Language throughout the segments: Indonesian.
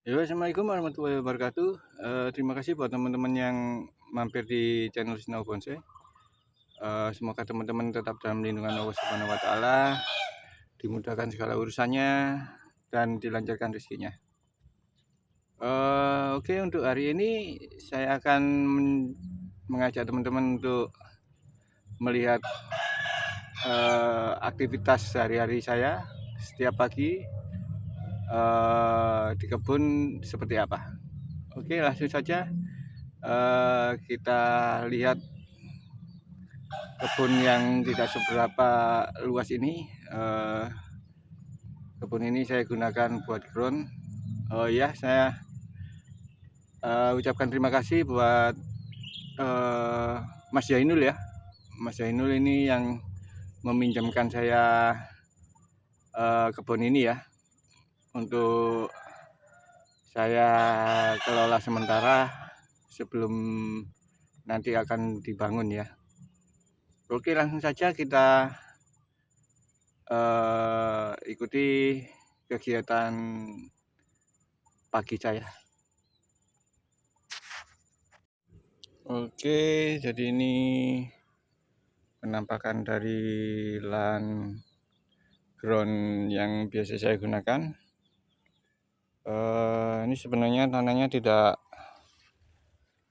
Ya, assalamualaikum warahmatullahi wabarakatuh. Terima kasih buat teman-teman yang mampir di channel Sinau Bonsai. Semoga teman-teman tetap dalam lindungan Allah Subhanahu Wa Taala, dimudahkan segala urusannya dan dilancarkan rezekinya. Oke, untuk hari ini saya akan mengajak teman-teman untuk melihat aktivitas sehari-hari saya setiap pagi di kebun seperti apa. Oke, langsung saja kita lihat kebun yang tidak seberapa luas ini. Kebun ini saya gunakan buat ground. Oh ya, saya ucapkan terima kasih buat Mas Jainul ya. Mas Jainul ini yang meminjamkan saya kebun ini ya, untuk saya kelola sementara sebelum nanti akan dibangun ya. Oke, langsung saja kita ikuti kegiatan pagi saya. Oke, jadi ini penampakan dari lahan ground yang biasa saya gunakan. Ini sebenarnya tanahnya tidak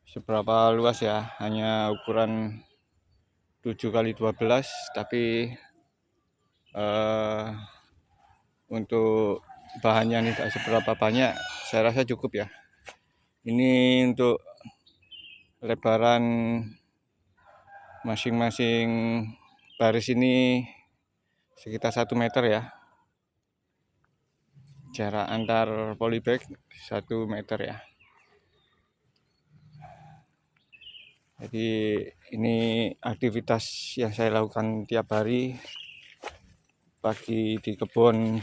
seberapa luas ya, hanya ukuran 7x12, tapi untuk bahannya tidak seberapa banyak, saya rasa cukup ya. Ini untuk lebaran masing-masing baris ini sekitar 1 meter ya, jarak antar polybag 1 meter ya. Jadi ini aktivitas yang saya lakukan tiap hari pagi di kebun.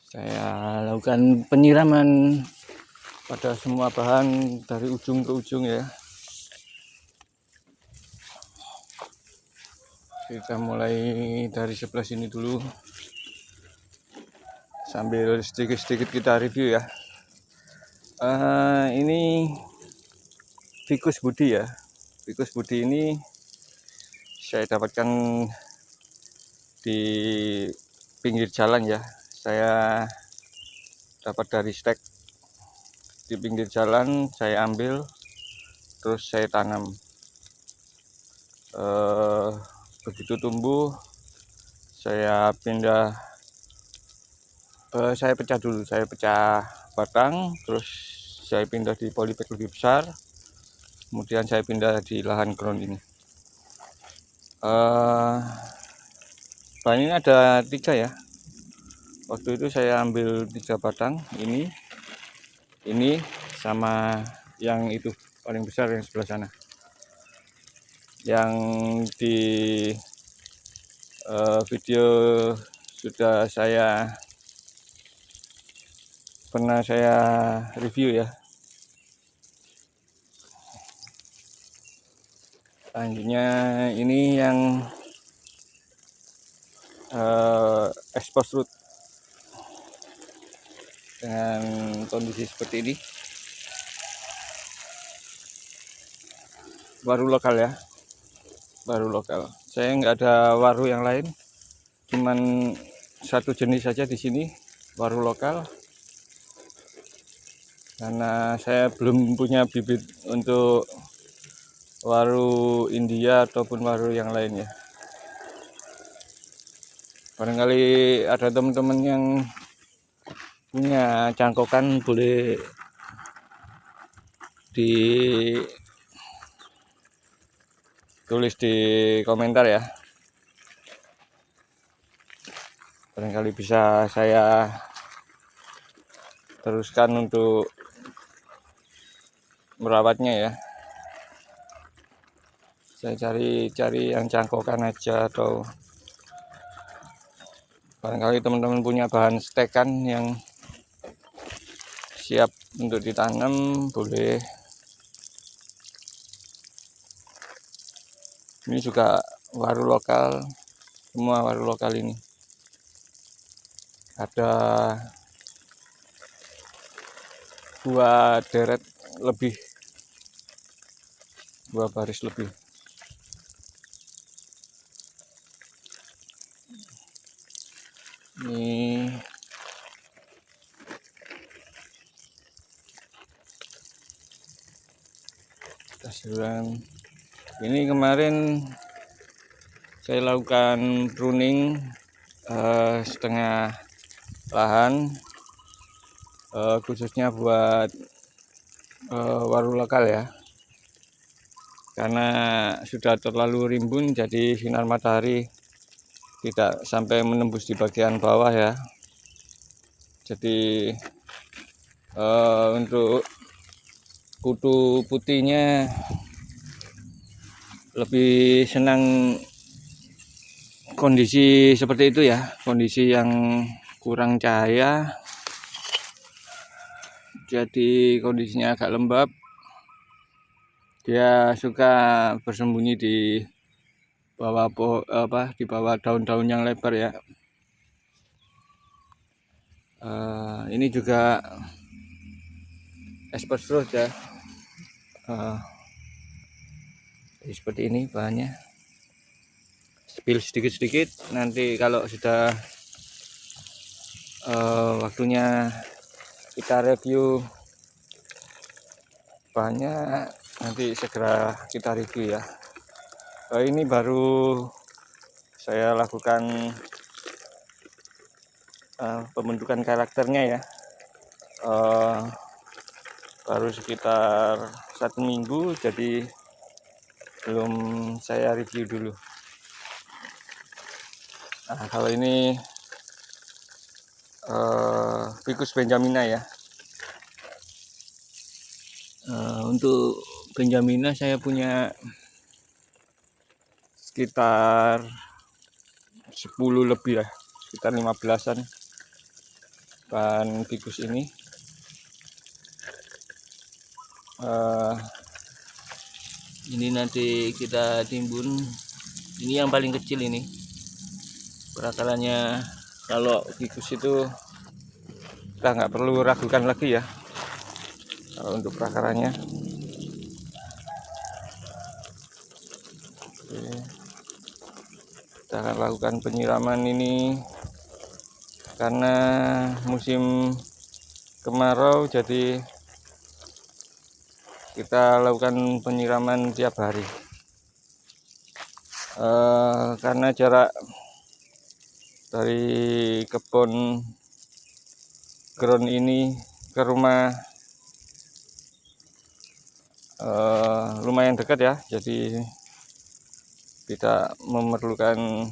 Saya lakukan penyiraman pada semua bahan dari ujung ke ujung ya. Kita mulai dari sebelah sini dulu, sambil sedikit-sedikit kita review ya. Ini Ficus Budi ya. Ficus Budi ini saya dapatkan di pinggir jalan ya. Saya dapat dari stek di pinggir jalan, saya ambil terus saya tanam. Begitu tumbuh saya pindah, saya pecah dulu, saya pecah batang, terus saya pindah di polybag lebih besar, kemudian saya pindah di lahan ground ini. Bahan ini ada 3 ya. Waktu itu saya ambil 3 batang, ini sama yang itu paling besar yang sebelah sana. Yang di video sudah pernah saya review ya. Selanjutnya ini yang expose root dengan kondisi seperti ini. Baru lokal ya, baru lokal. Saya nggak ada waru yang lain, cuman satu jenis saja di sini, waru lokal. Karena saya belum punya bibit untuk waru India ataupun waru yang lainnya. Barangkali ada teman-teman yang punya cangkokan, boleh ditulis di komentar ya. Barangkali bisa saya teruskan untuk merawatnya ya. Saya cari yang cangkokan aja, atau barangkali teman-teman punya bahan stekan yang siap untuk ditanam, boleh. Ini juga waru lokal, semua waru lokal ini. ada 2 deret lebih, 2 baris lebih. Ini hasilnya. Ini kemarin saya lakukan pruning setengah lahan, khususnya buat waru lokal ya, karena sudah terlalu rimbun, jadi sinar matahari tidak sampai menembus di bagian bawah ya. Jadi untuk kutu putihnya lebih senang kondisi seperti itu ya, kondisi yang kurang cahaya, jadi kondisinya agak lembab. Dia suka bersembunyi di bawah di bawah daun-daun yang lebar ya. Ini juga expert fruit ya. Seperti ini bahannya. Spill sedikit-sedikit, nanti kalau sudah waktunya kita review bahannya, nanti segera kita review ya. Ini baru saya lakukan pembentukan karakternya ya, baru sekitar 1 minggu, jadi belum saya review dulu. Nah, kalau ini Ficus benjamina ya. Untuk benjamina saya punya sekitar 10 lebih lah, sekitar 15-an bahan ficus ini. Ini nanti kita timbun. Ini yang paling kecil ini. Perakarannya kalau ficus itu kita nggak perlu ragukan lagi ya kalau untuk perakarannya. Oke. Kita akan lakukan penyiraman ini karena musim kemarau, jadi kita lakukan penyiraman tiap hari. Karena jarak dari kebun ground ini ke rumah lumayan dekat ya, jadi tidak memerlukan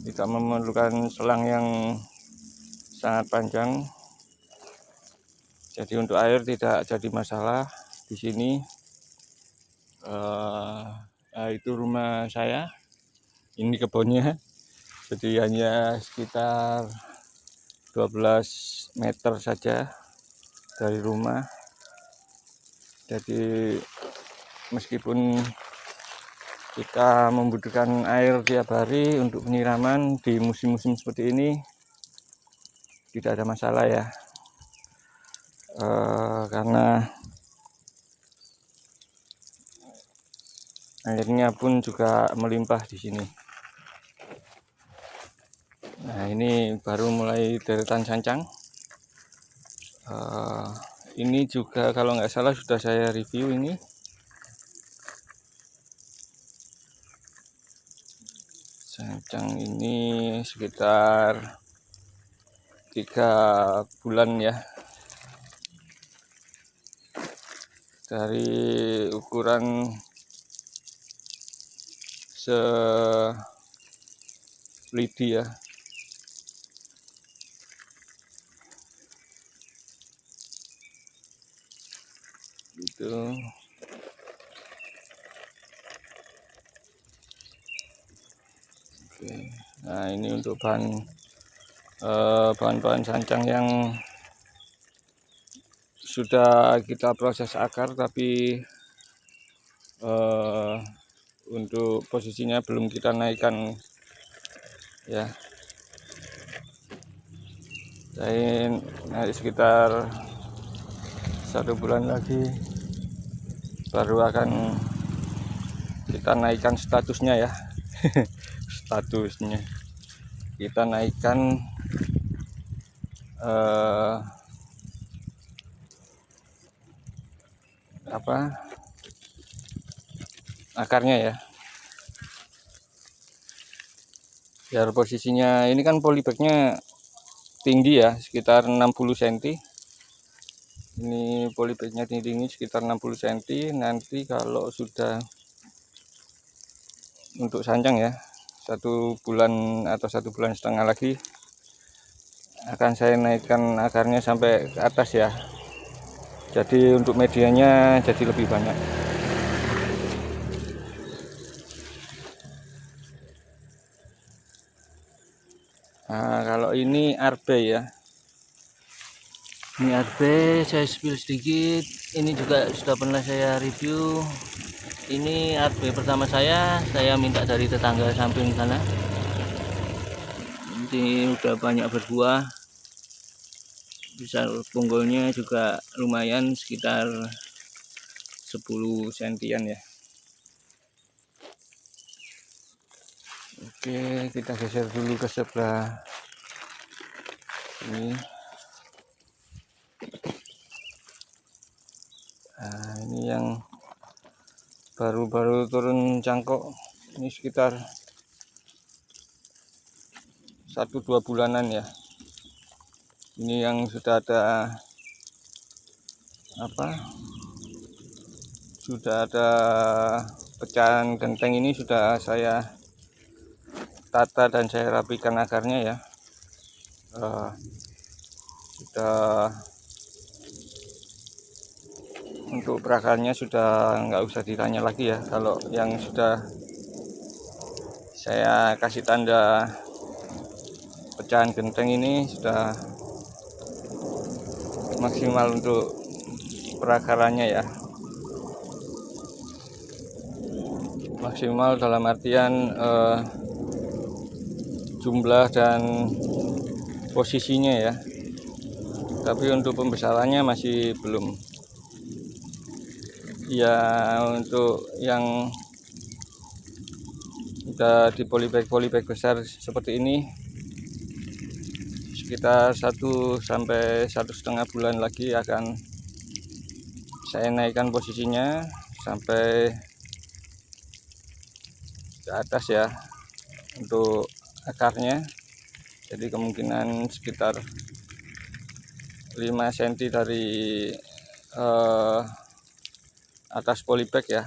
tidak memerlukan selang yang sangat panjang. Jadi untuk air tidak jadi masalah di sini. Itu rumah saya, ini kebunnya, jadi hanya sekitar 12 meter saja dari rumah. Jadi meskipun kita membutuhkan air tiap hari untuk penyiraman di musim-musim seperti ini, tidak ada masalah ya, karena airnya pun juga melimpah di sini. Nah, ini baru mulai deretan sancang. Ini juga kalau nggak salah sudah saya review ini. Sancang ini sekitar 3 bulan ya. Dari ukuran selidi ya. Itu. Oke. Nah, ini untuk bahan-bahan sancang yang sudah kita proses akar tapi untuk posisinya belum kita naikkan ya. Saya naik sekitar 1 bulan lagi baru akan kita naikkan statusnya ya. Statusnya kita naikkan akarnya ya, biar posisinya ini kan polybagnya tinggi ya, sekitar 60 cm. Ini polybagnya tinggi sekitar 60 cm. Nanti kalau sudah untuk sanjang ya, 1 bulan atau 1,5 bulan lagi akan saya naikkan akarnya sampai ke atas ya. Jadi untuk medianya jadi lebih banyak. Nah, kalau ini RB ya. Ini RB, saya spill sedikit. Ini juga sudah pernah saya review. Ini RB pertama saya minta dari tetangga samping sana. Ini udah banyak berbuah. Besar punggulnya juga lumayan, sekitar 10 cm ya. Oke, kita geser dulu ke sebelah ini. Nah, ini yang baru-baru turun cangkok, ini sekitar 1-2 bulanan ya. Ini yang sudah ada pecahan genteng, ini sudah saya tata dan saya rapikan akarnya ya. Sudah untuk perakarnya sudah nggak usah ditanya lagi ya. Kalau yang sudah saya kasih tanda pecahan genteng ini sudah maksimal untuk perakarannya ya. Maksimal dalam artian jumlah dan posisinya ya. Tapi untuk pembesarannya masih belum. Ya, untuk yang udah di polybag besar seperti ini sekitar 1 sampai 1,5 bulan lagi akan saya naikkan posisinya sampai ke atas ya untuk akarnya. Jadi kemungkinan sekitar 5 cm dari atas polybag ya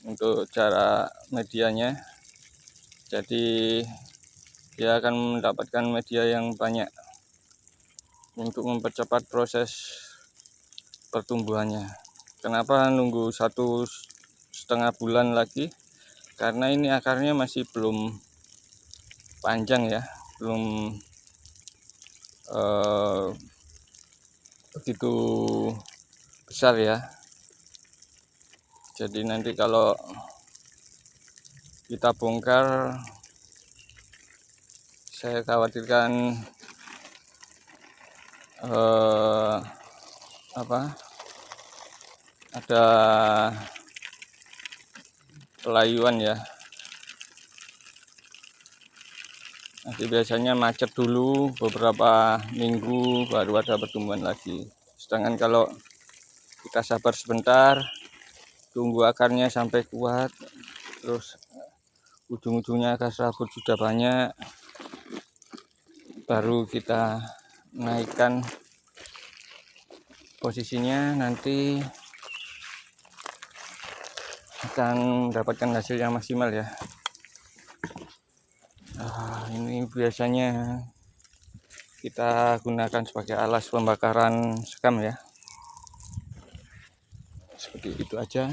untuk cara medianya. Jadi dia akan mendapatkan media yang banyak untuk mempercepat proses pertumbuhannya. Kenapa nunggu 1,5 bulan lagi? Karena ini akarnya masih belum panjang ya, belum begitu besar ya. Jadi nanti kalau kita bongkar, saya khawatirkan ada pelayuan ya. Nanti biasanya macet dulu beberapa minggu baru ada pertumbuhan lagi. Sedangkan kalau kita sabar sebentar, tunggu akarnya sampai kuat, terus ujung-ujungnya akar serabut sudah banyak, baru kita naikkan posisinya, nanti akan mendapatkan hasil yang maksimal ya. Ini biasanya kita gunakan sebagai alas pembakaran sekam ya. Seperti itu aja,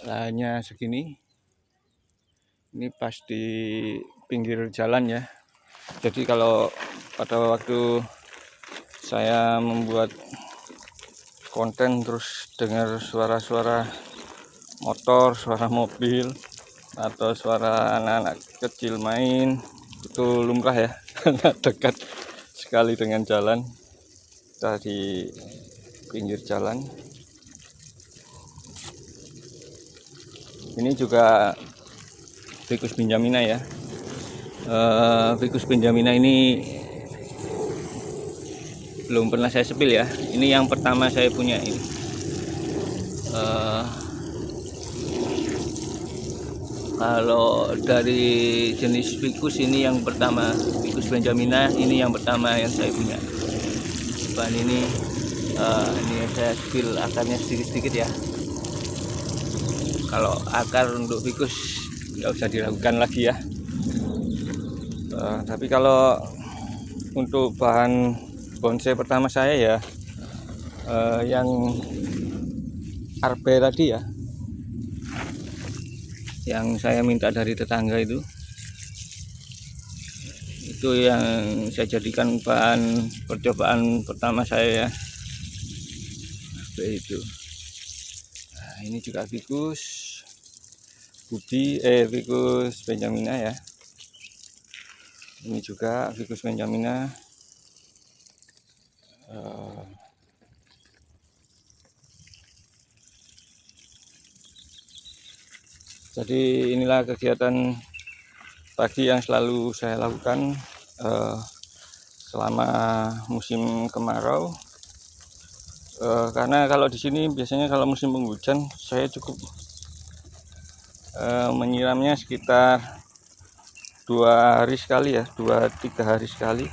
lahannya segini. Ini pas di pinggir jalan ya. Jadi kalau pada waktu saya membuat konten terus dengar suara-suara motor, suara mobil, atau suara anak-anak kecil main. Itu lumrah ya, karena dekat sekali dengan jalan. Kita di pinggir jalan. Ini juga Ficus benjamina ya. Ficus benjamina ini belum pernah saya sepil ya. Ini yang pertama saya punya ini. Kalau dari jenis ficus ini yang pertama, Ficus benjamina ini yang pertama yang saya punya. Bahan ini saya sepil akarnya sedikit-sedikit ya. Kalau akar untuk ficus nggak usah diragukan lagi ya. Tapi kalau untuk bahan bonsai pertama saya ya yang arbe tadi ya, yang saya minta dari tetangga itu yang saya jadikan bahan percobaan pertama saya ya, arbe itu. Nah, ini juga ficus ficus benjamina ya. Ini juga ficus benjamina. Jadi inilah kegiatan pagi yang selalu saya lakukan selama musim kemarau. Karena kalau di sini biasanya kalau musim penghujan saya cukup menyiramnya sekitar 2 hari sekali ya, 2-3 hari sekali.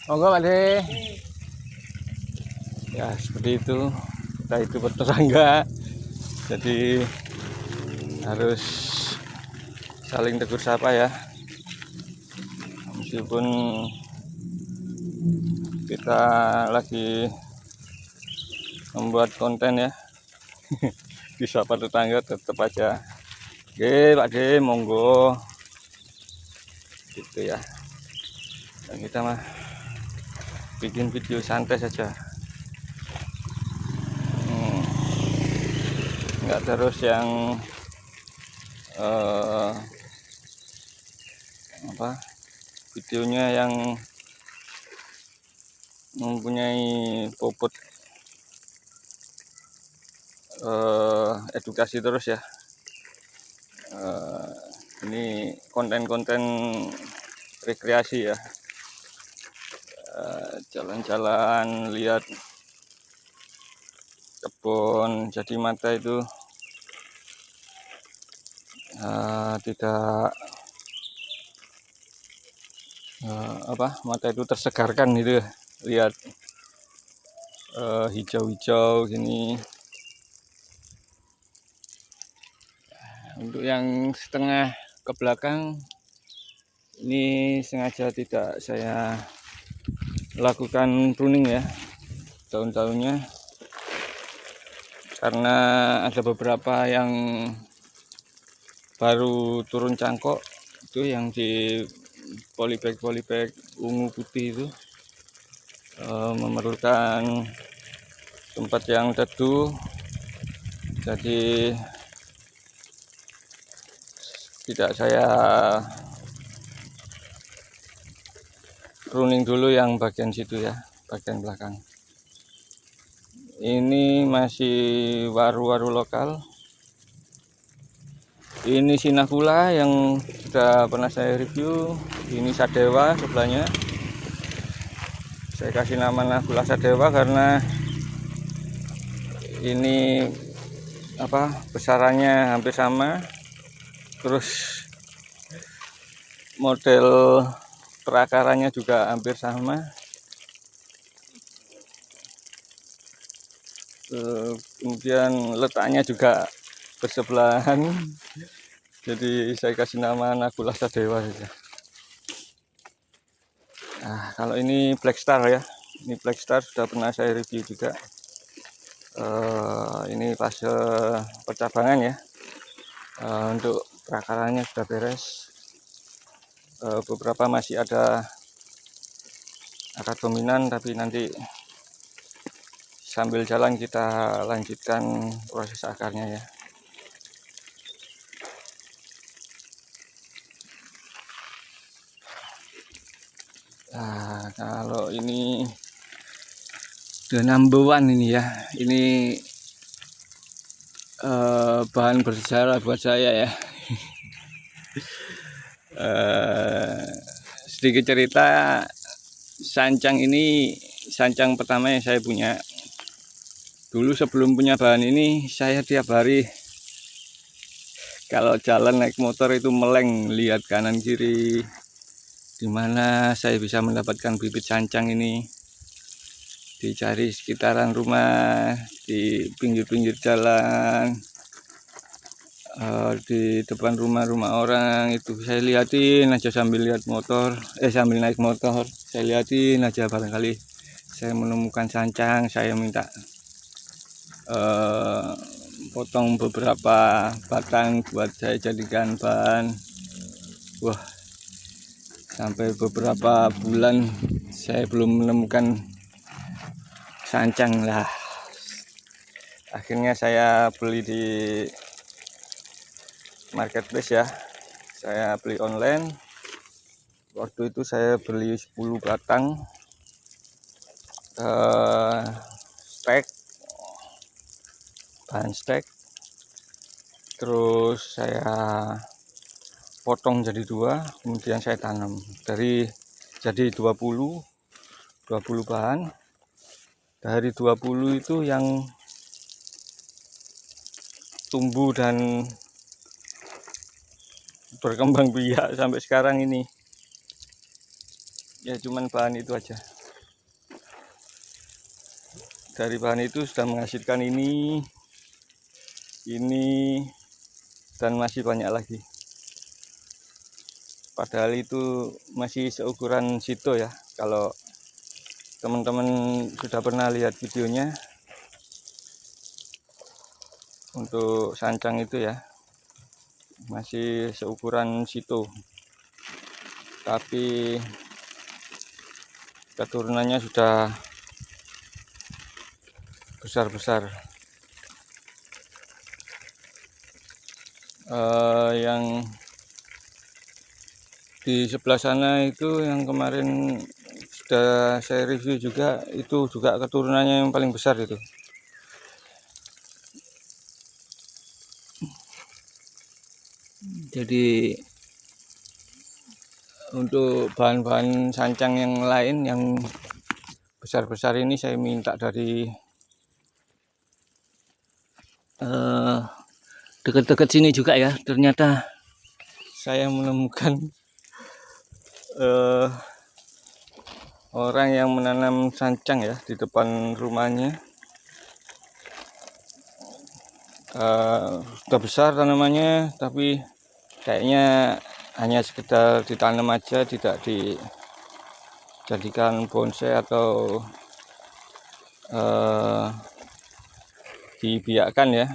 Monggo Pak De. Ya seperti itu, kita itu bertetangga, jadi harus saling tegur sapa ya, meskipun kita lagi membuat konten ya. Disapa tetangga tetap aja, oke Pak De, monggo gitu ya. Dan kita mah bikin video santai saja, nggak terus yang videonya yang mempunyai bobot edukasi terus ya. Ini konten-konten rekreasi ya, jalan-jalan lihat kebun. Jadi mata itu tidak mata itu tersegarkan gitu ya, lihat hijau-hijau gini. Untuk yang setengah ke belakang ini sengaja tidak saya lakukan pruning ya daun-daunnya, karena ada beberapa yang baru turun cangkok itu, yang di polybag ungu putih itu memerlukan tempat yang teduh. Jadi tidak saya pruning dulu yang bagian situ ya, bagian belakang. Ini masih waru-waru lokal. Ini sinakula yang sudah pernah saya review. Ini sadewa sebelahnya. Saya kasih nama nakula sadewa karena ini besarannya hampir sama, terus model perakarannya juga hampir sama. Kemudian letaknya juga bersebelahan. Jadi saya kasih nama nakula sadewa saja. Nah, kalau ini Black Star ya, ini Black Star sudah pernah saya review juga. Ini fase percabangan ya. Untuk perakarannya sudah beres. Beberapa masih ada akar dominan, tapi nanti sambil jalan kita lanjutkan proses akarnya ya. Nah, kalau ini the number one ini ya, ini bahan bersejarah buat saya ya. Sedikit cerita, sancang ini sancang pertama yang saya punya. Dulu sebelum punya bahan ini, saya tiap hari kalau jalan naik motor itu meleng lihat kanan kiri, dimana saya bisa mendapatkan bibit sancang ini. Dicari sekitaran rumah, di pinggir-pinggir jalan, di depan rumah-rumah orang, itu saya liatin aja sambil lihat motor, sambil naik motor, saya liatin aja, barangkali saya menemukan sancang, saya minta potong beberapa batang buat saya jadikan bahan. Wah, sampai beberapa bulan saya belum menemukan sancang lah. Akhirnya saya beli di marketplace ya, saya beli online. Waktu itu saya beli 10 batang stek, bahan stek, terus saya potong jadi 2, kemudian saya tanam jadi 20 bahan. Dari 20 itu yang tumbuh dan berkembang biak sampai sekarang ini ya, cuman bahan itu aja. Dari bahan itu sudah menghasilkan ini dan masih banyak lagi. Padahal itu masih seukuran sito ya. Kalau teman-teman sudah pernah lihat videonya untuk sancang itu ya, masih seukuran sito, tapi keturunannya sudah besar-besar. Yang di sebelah sana itu yang kemarin sudah saya review juga, itu juga keturunannya yang paling besar itu. Jadi untuk bahan-bahan sancang yang lain yang besar-besar ini saya minta dari dekat-dekat sini juga ya. Ternyata saya menemukan orang yang menanam sancang ya di depan rumahnya. Sudah besar tanamannya, tapi kayaknya hanya sekedar ditanam aja, tidak dijadikan bonsai atau dibiakkan ya.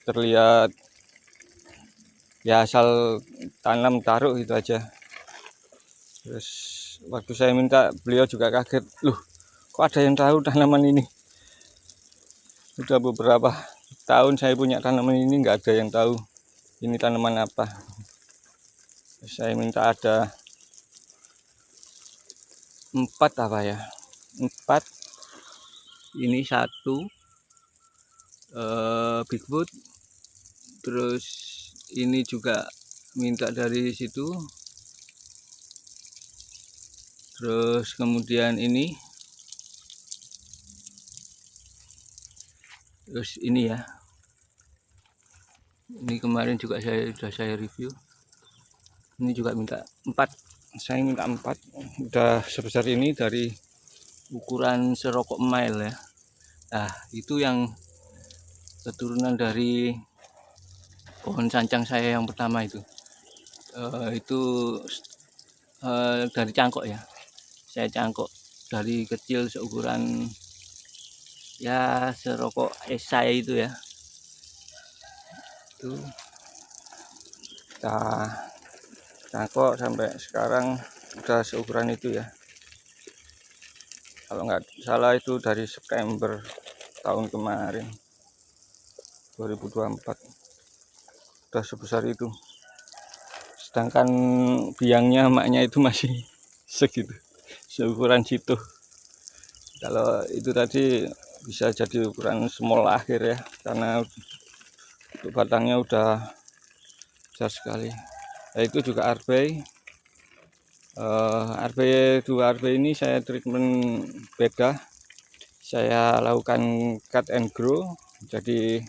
Terlihat ya asal tanam taruh gitu aja. Terus waktu saya minta, beliau juga kaget, loh kok ada yang tahu tanaman ini. Sudah beberapa tahun saya punya tanaman ini, nggak ada yang tahu ini tanaman apa. Saya minta ada 4 apa ya, 4. Ini 1 Bigfoot, terus ini juga minta dari situ, terus kemudian ini, terus ini ya, ini kemarin juga sudah saya review. Ini juga minta 4, saya minta 4, udah sebesar ini, dari ukuran serokok mile ya. Nah, itu yang keturunan dari pohon sancang saya yang pertama itu. Itu dari cangkok ya. Saya cangkok dari kecil seukuran ya serokok esai itu ya. Itu kita cangkok sampai sekarang udah seukuran itu ya. Kalau nggak salah itu dari September tahun kemarin 2024 udah sebesar itu. Sedangkan biangnya maknya itu masih segitu, seukuran situ. Kalau itu tadi bisa jadi ukuran small akhir ya, karena untuk batangnya udah besar sekali. Nah, itu juga arbei. Arbei 2 arbei ini saya treatment beda. Saya lakukan cut and grow. Jadi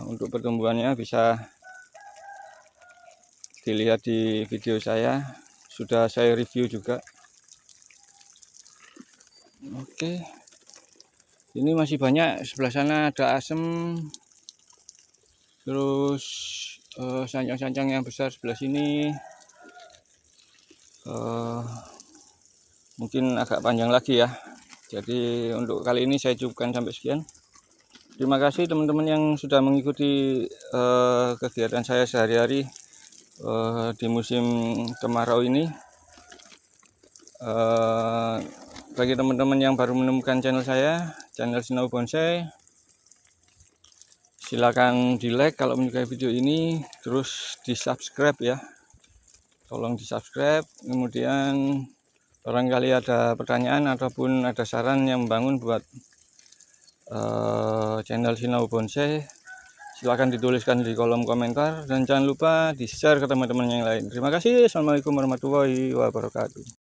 untuk pertumbuhannya bisa dilihat di video saya, sudah saya review juga. Oke, ini masih banyak. Sebelah sana ada asem, terus sancang-sancang yang besar sebelah sini. Mungkin agak panjang lagi ya. Jadi untuk kali ini saya cukupkan sampai sekian. Terima kasih teman-teman yang sudah mengikuti kegiatan saya sehari-hari di musim kemarau ini. Bagi teman-teman yang baru menemukan channel saya, channel Sinau Bonsai, silakan di like kalau menyukai video ini, terus di subscribe ya, tolong di subscribe. Kemudian barangkali ada pertanyaan ataupun ada saran yang membangun buat channel Sinau Bonsai, silakan dituliskan di kolom komentar, dan jangan lupa di share ke teman-teman yang lain. Terima kasih. Assalamualaikum warahmatullahi wabarakatuh.